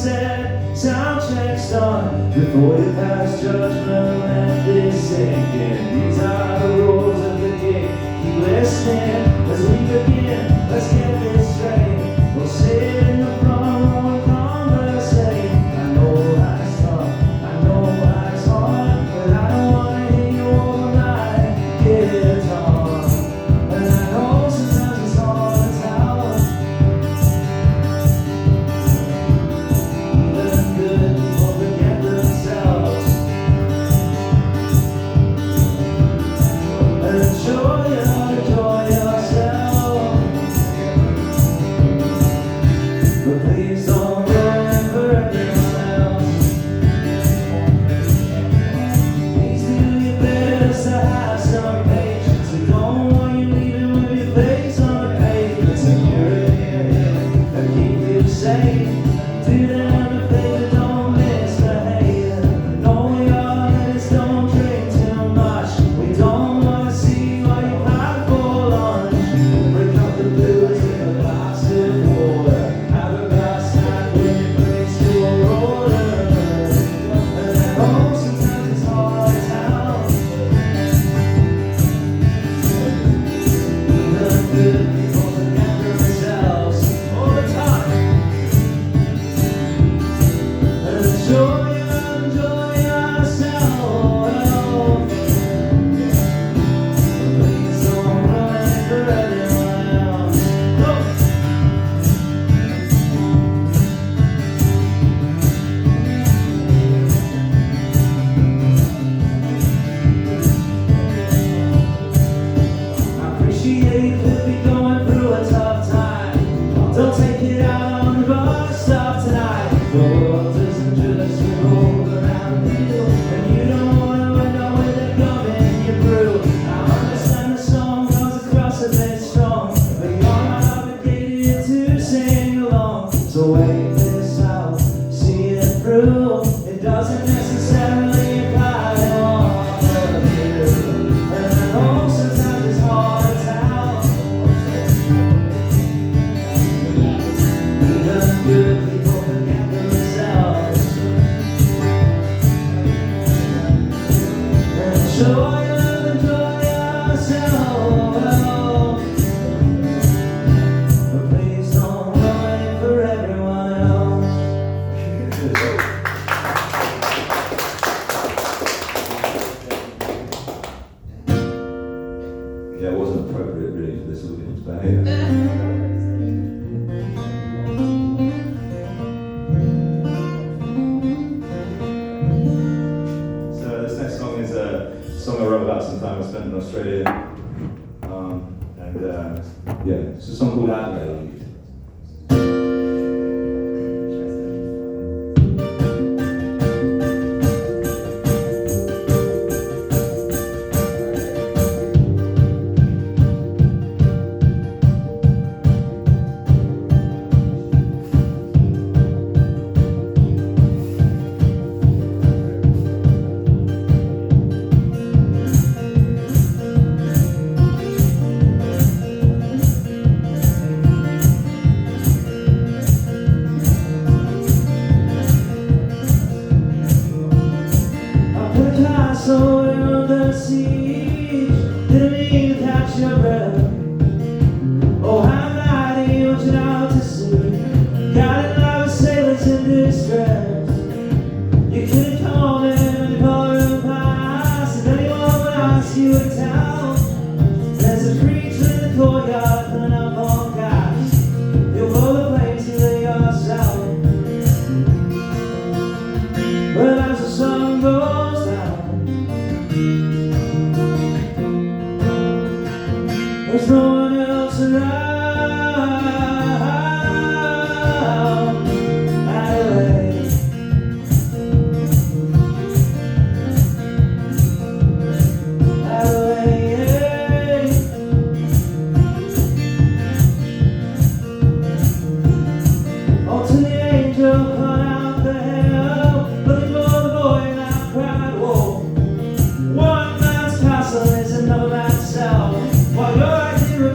said, sound check's on. Before you pass judgment, let this sink in. These are the rules of the game. Keep listening as we begin. Let's get this straight. We'll sit in the front row and conversate. I know life's tough, I know life's hard, but I don't wanna hear you all night. Guitar, and I know sometimes it's hard to tell. Even good people forget themselves. And enjoy yourself. But please don't ruin for everyone else. Please do your best to have some patience. We don't want you leaving with your face on the pavement. Security that keep you safe. Do them a favor, don't misbehave. Know your limits, don't drink too much. We don't want to see what you had for lunch. Break up the blues with a glass of water. Have a glass night when you place to a roller. And I know sometimes it's hard to tell. Even good people forget themselves all the time. And enjoy yourself. Please don't ruin for everyone else. I appreciate you could be going through a tough time. Don't take it out on the bus stop tonight. The world doesn't just revolve around you, and you don't wanna end up with a gum in your brew. I understand the song comes across a bit strong, but you're not obligated to sing along. So wait this out, see it through. It doesn't necessarily apply to all of you. And I know sometimes it's hard to tell. Even good people forget themselves. Enjoy yourself. But please don't ruin it for everyone else. Yeah, it wasn't appropriate really for this audience, but hey. So this next song is a song I wrote about some time I spent in Australia. Yeah, it's a song called Adelaide. So you're the siege, didn't mean to catch your breath. Oh, I'm not ocean out to sea. Got it like sailors in distress. You could call me and call her past. If anyone would ask you in town, there's a creature in the courtyard filling up on gas. You'll blow the flames to yourself. But as the sun goes down, there's no one else around. Adelaide, Adelaide. Oh, to the angel caught out the hill, looking for the boy that cried wolf. One man's castle is another man's cell. While you're out here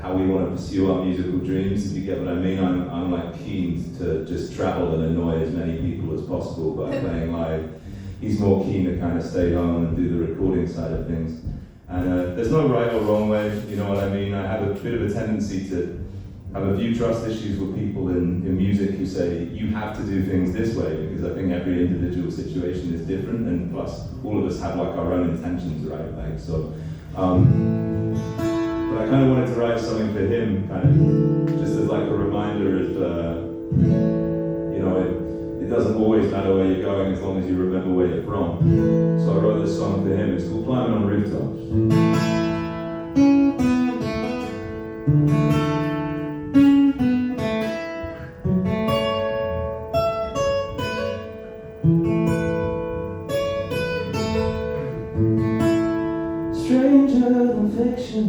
how we want to pursue our musical dreams, if you get what I mean. I'm like keen to just travel and annoy as many people as possible by playing live. He's more keen to kind of stay home and do the recording side of things. And there's no right or wrong way, you know what I mean? I have a bit of a tendency to have a few trust issues with people in music who say, you have to do things this way, because I think every individual situation is different, and plus all of us have like our own intentions, right? Like, so, but I kind of wanted to write something for him, kind of just as like a reminder of, you know, it doesn't always matter where you're going as long as you remember where you're from. So I wrote this song for him. It's called Climbing on Rooftops. Stranger than fiction,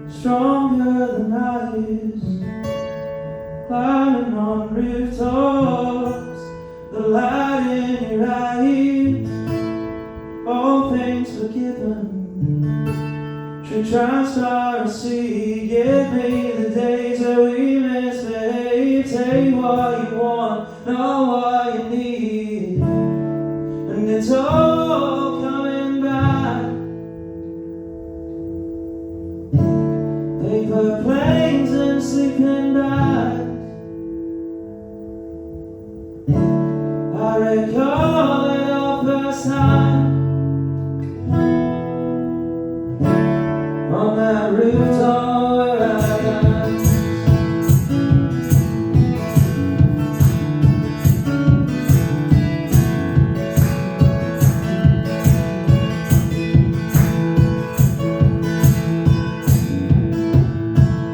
stronger than ice, climbing on rooftops, the light in your eyes, all things forgiven. True transparency, give me the days that we misbehave. Take what you want, know what you need, and it's all coming back. Paper planes and sleeping bags, I recall it all first time on that rooftop where I danced.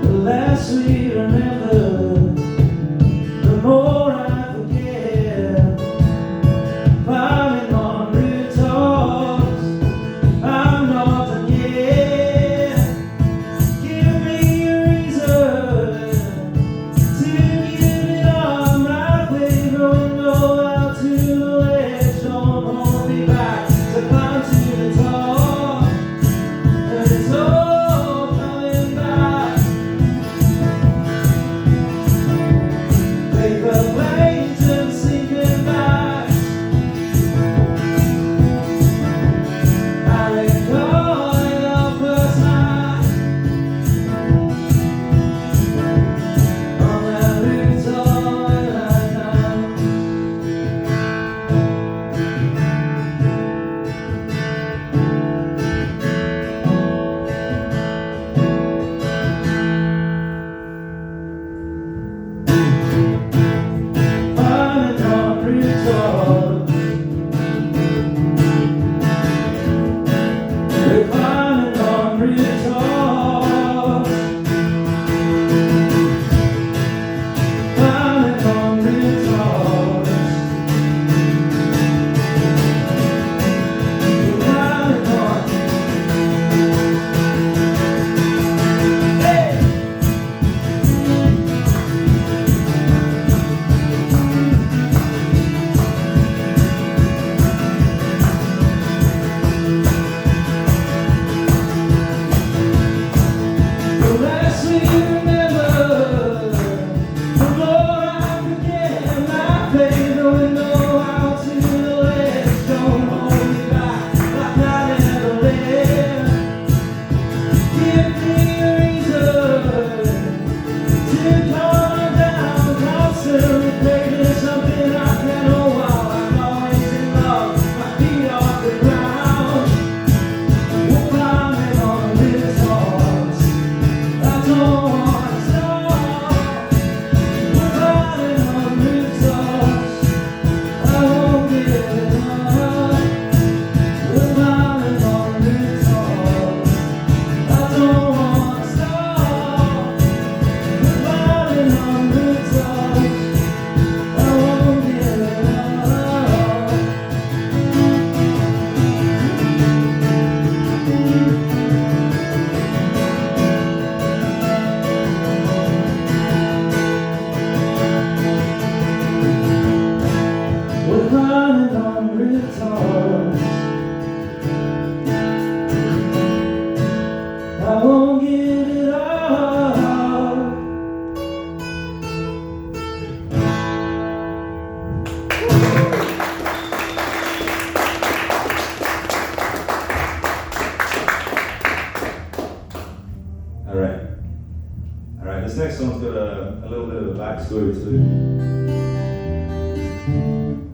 The less we remember, the more I forget. Climbing on rooftops, I'm not done yet. Give me a reason to give it all. My favorite window out to the ledge. Don't hold me back to climb to the top, and it's all coming back. Paper planes and sleeping bags, I recall it all first time on that rooftop where I danced. Climbing on rooftops, we're climbing on rooftops, climbing on rooftops, we're climbing on. Hey! The less we remember, the more I forget. My favorite window out to the ledge. Don't hold me back like I never left. Give me a reason to calm down. Constantly craving something I can't hold while I'm always in love. My feet off the ground. We're climbing on rooftops, I don't wanna stop. We're climbing on rooftops, I won't give up. We're climbing on rooftops, I don't wanna stop. We're climbing on rooftops, I won't give up. Alright, this next song's got a little bit of a backstory too.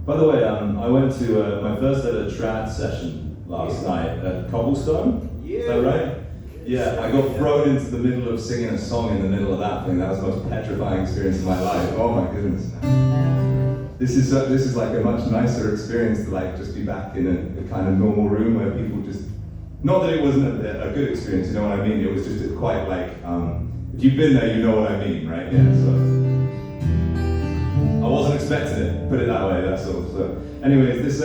By the way, I went to my first ever trad session last night at Cobblestone. Is that right? Yeah, I got thrown into the middle of singing a song in the middle of that thing. That was the most petrifying experience of my life. Oh my goodness. This is like a much nicer experience to like just be back in a kind of normal room where people just, not that it wasn't a good experience, you know what I mean? It was just quite like, if you've been there, you know what I mean, right? Yeah, so. I wasn't expecting it, put it that way, that's all. So, anyways, this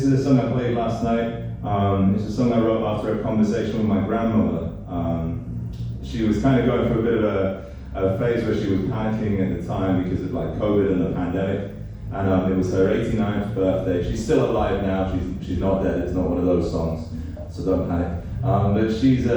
is a song I played last night. It's a song I wrote after a conversation with my grandmother. She was kind of going through a bit of a phase where she was panicking at the time because of like COVID and the pandemic. And it was her 89th birthday. She's still alive now. She's not dead. It's not one of those songs, so don't panic. But she's, she was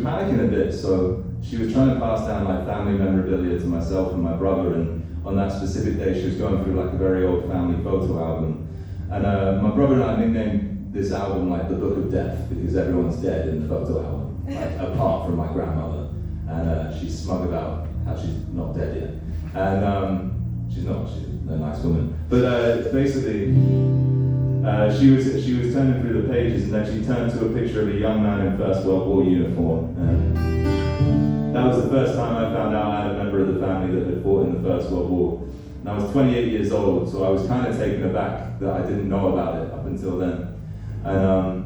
panicking a bit. So she was trying to pass down like family memorabilia to myself and my brother. And on that specific day, she was going through like a very old family photo album. And my brother and I nicknamed this album like the Book of Death because everyone's dead in the photo album, like, apart from my grandmother. And she's smug about how she's not dead yet. And she's not. She's a nice woman. But basically, she was turning through the pages, and then she turned to a picture of a young man in First World War uniform. That was the first time I found out I had a member of the family that had fought in the First World War. And I was 28 years old, so I was kind of taken aback that I didn't know about it up until then. And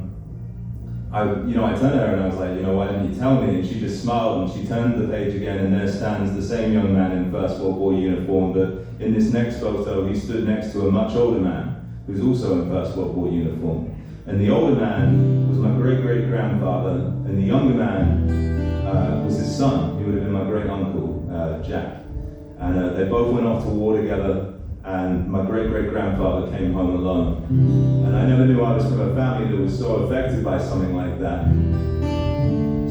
I turned to her and I was like, why didn't you tell me? And she just smiled and she turned the page again, and there stands the same young man in First World War uniform, but in this next photo, he stood next to a much older man who's also in First World War uniform. And the older man was my great-great-grandfather, and the younger man was his son. He would have been my great-uncle, Jack. And they both went off to war together, and my great-great-grandfather came home alone. And I never knew I was from a family that was so affected by something like that.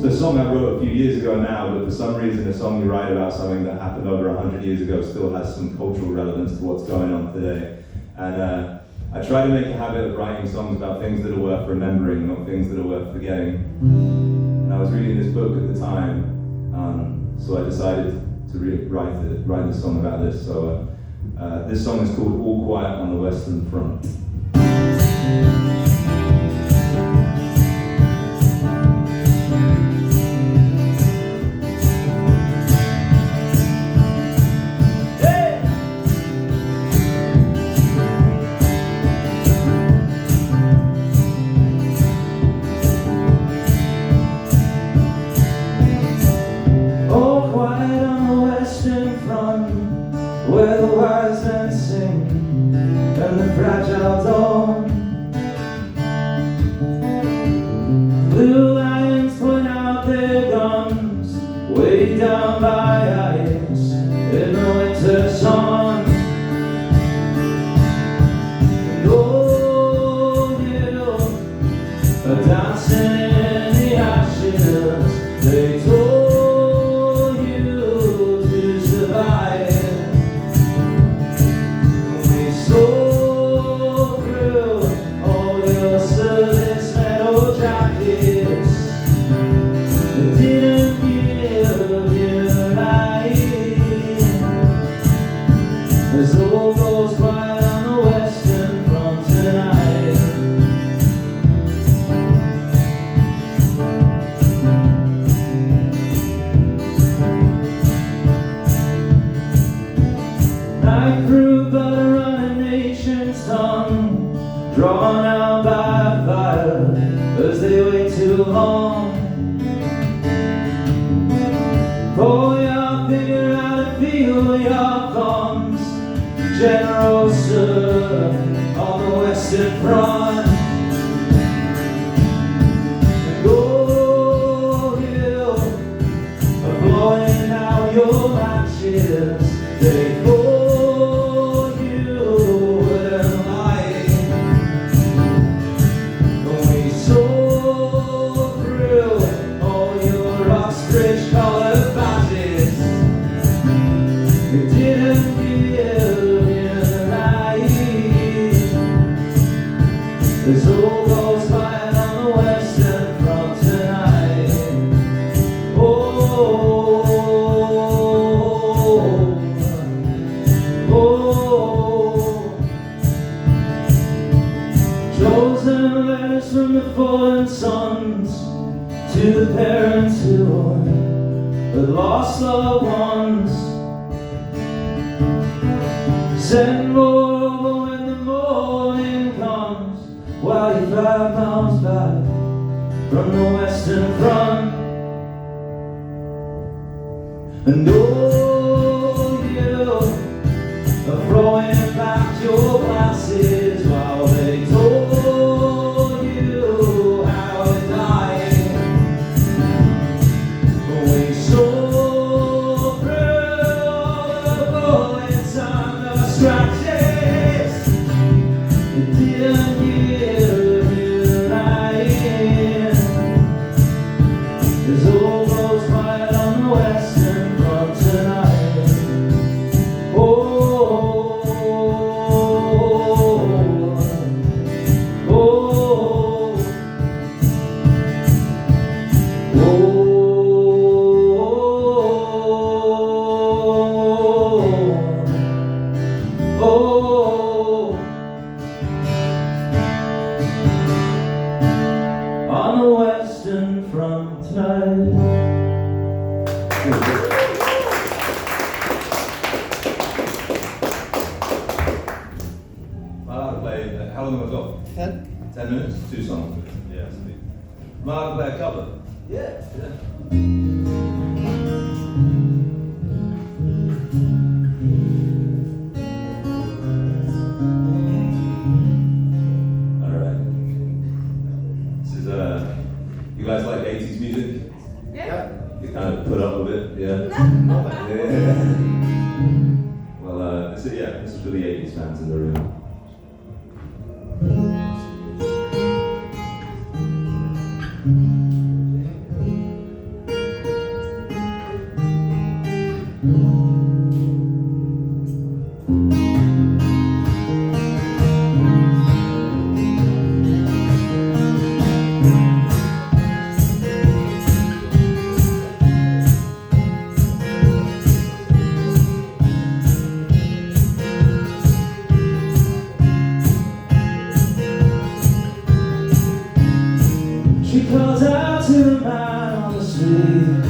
So a song I wrote a few years ago now, but for some reason a song you write about something that happened over 100 years ago still has some cultural relevance to what's going on today. And I try to make a habit of writing songs about things that are worth remembering, not things that are worth forgetting. And I was reading this book at the time, so I decided to write this song about this. So this song is called All Quiet on the Western Front. Where the wise men sing and the fragile dawn. Blue lions point out their guns way down by ice in the winter sun. And old hills are dancing in the ashes. They told you to survive. As all goes quiet on the Western Front tonight. Night through but a running nation's tongue, drawn out by fire as they wait too long. Pull your finger out and feel your thumbs, General Sir, on the Western Front. And go hill, blowing out your matches. They call you and light. We saw through all your ostrich colored badges. You didn't give This all goes quiet on the Western Front tonight. Oh. parents who had lost loved ones. Send more over when the morning comes, while you 5 miles back from the Western Front. And oh, you are throwing back your glasses while they told you how to die. We saw through all the bullets and the scratches. You didn't hear me lying. There's all those quiet on the Western Front tonight. On the Western Front tonight. I'll play, how long have I got? 10. 10 minutes? 2 songs? Yeah, sweet. I'll play a cover. Yeah. Alright. This is, you guys like 80s music? Yeah. You kind of put up with it, yeah? Yeah. Well, this is for the 80s fans in the room. She calls out to the man on the street,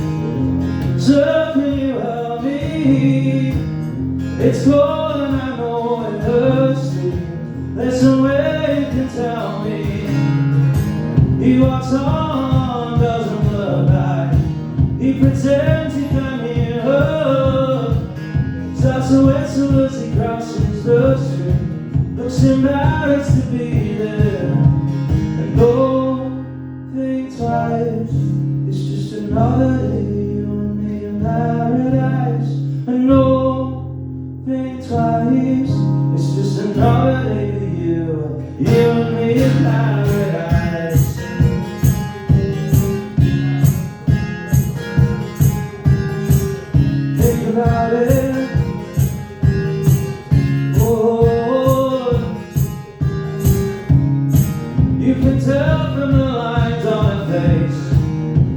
"Sir, can you help me? It's cold and I know it hurts me. There's some way you can tell me." He walks on, doesn't look back. He pretends he can hear her. Starts to whistle as he crosses the street. Looks embarrassed to be there. And think twice, it's just another day, you and me in paradise. And think twice, it's just another day with you and me in paradise. Think about it. You can tell from the lines on her face.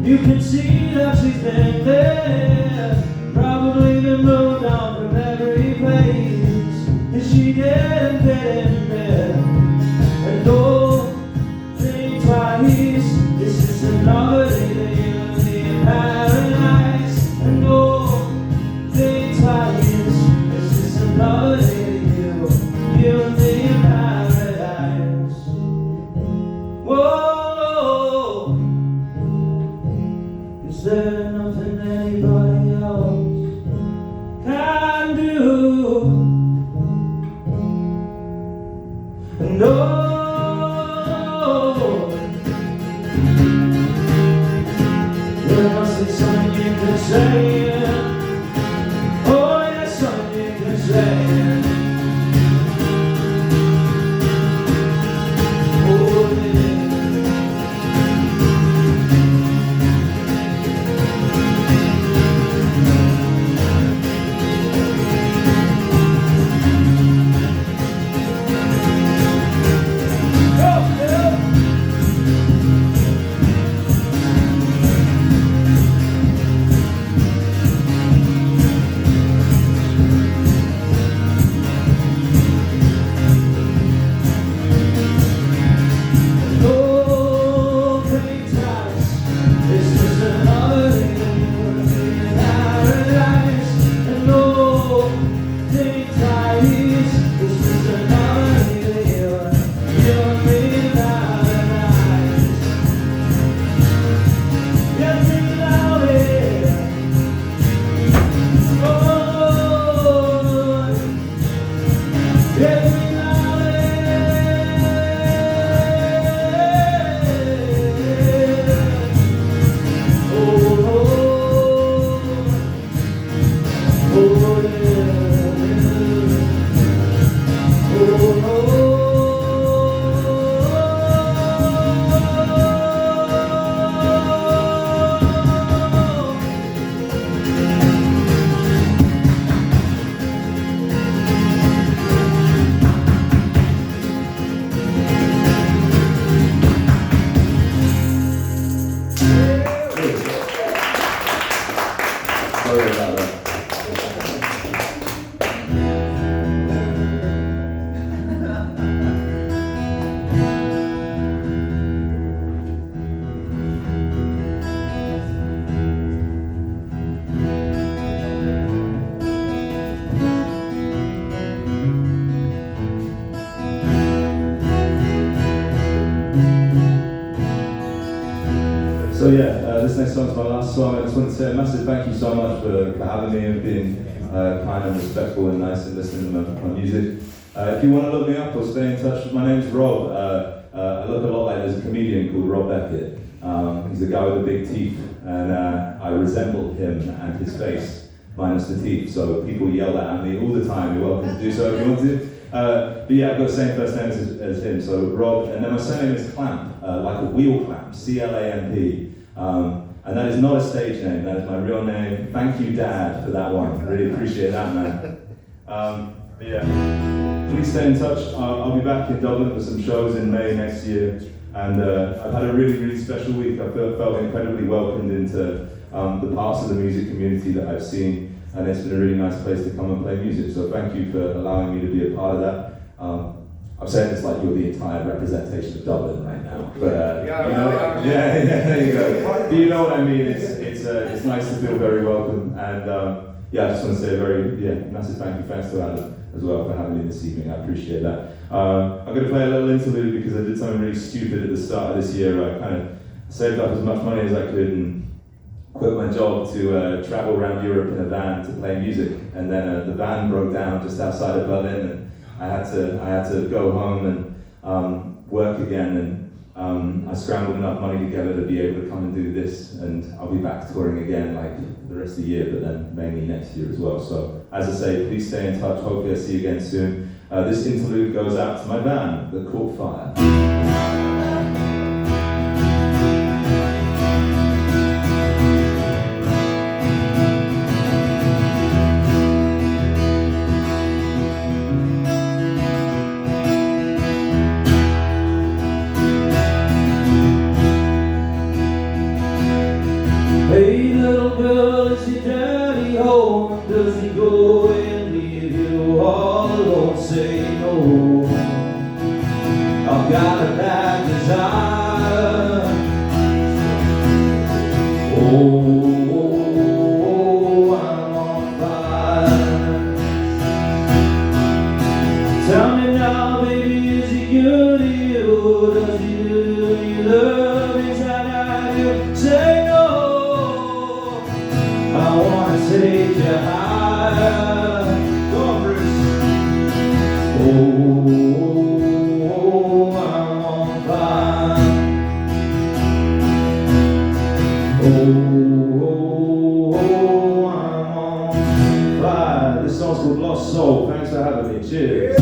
You can see that she's been there. Probably been moved on from every place. Is she getting in bed? And think twice. This is another day that you and me in paradise. And think twice. Sorry about that. So yeah, this next song's my last song. I just want to say a massive thank you so much for having me and being kind and respectful and nice and listening to my music. If you want to look me up or stay in touch, my name's Rob. I look a lot like there's a comedian called Rob Beckett. He's a guy with the big teeth, and I resemble him and his face, minus the teeth. So people yell that at me all the time. You're welcome to do so if you want to. But yeah, I've got the same first name as him, so Rob, and then my surname is Clamp, like a wheel clamp, C-L-A-M-P. And that is not a stage name, that is my real name. Thank you, Dad, for that one. Really appreciate that, man. But yeah, please stay in touch. I'll be back in Dublin for some shows in May next year. And I've had a really, really special week. I felt incredibly welcomed into the parts of the music community that I've seen. And it's been a really nice place to come and play music. So thank you for allowing me to be a part of that. I'm saying it's like you're the entire representation of Dublin right now. But yeah, there you go. But you know what I mean. It's nice to feel very welcome. And yeah, I just want to say a very massive thanks to Adam as well for having me this evening. I appreciate that. I'm going to play a little interlude because I did something really stupid at the start of this year. I kind of saved up as much money as I could and quit my job to travel around Europe in a van to play music. And then the van broke down just outside of Berlin, and I had to go home and work again. And I scrambled enough money together to be able to come and do this. And I'll be back touring again like the rest of the year, but then mainly next year as well. So as I say, please stay in touch. Hopefully I'll see you again soon. This interlude goes out to my band that caught fire. Hey little girl, is your daddy home? Does he go and leave you all alone? Say no. I've got a bad desire. Oh, I'm on fire. Tell me now, baby, is he good to you? Does he do you love me? I do. Say no. I wanna take you higher. Go on, Bruce. Oh, I'm on fire. Oh, I'm on fire. This song's called Lost Soul. Thanks for having me. Cheers.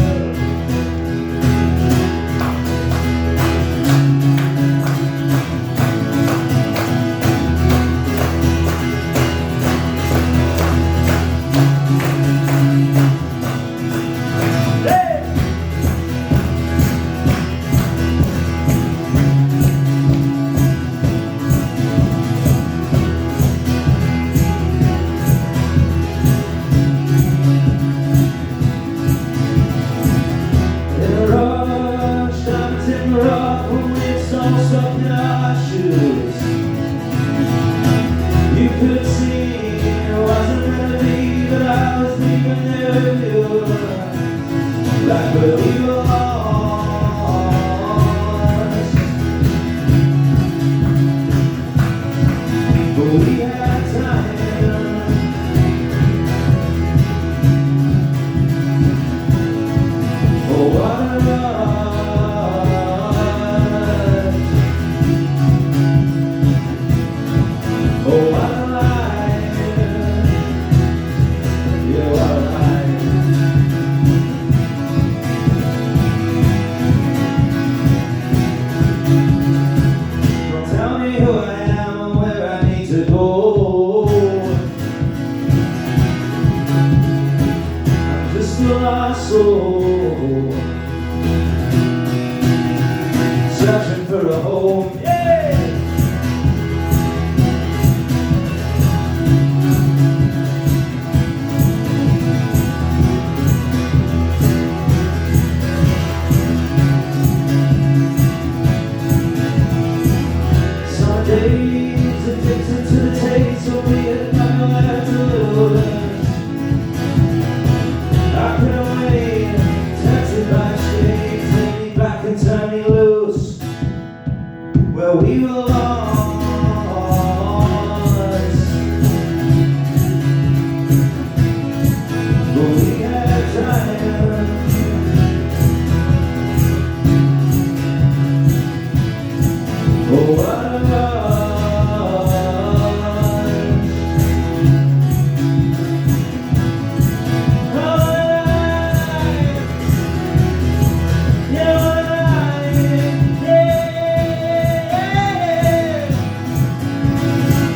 You could see it wasn't meant to be, but I was leaving there with you, like where we were lost. But we had time. Oh, what a ride. Oh, what a life. Yeah, what a life. Well, tell me who I am and where I need to go. I'm just a lost soul, searching for a home. Yeah. along.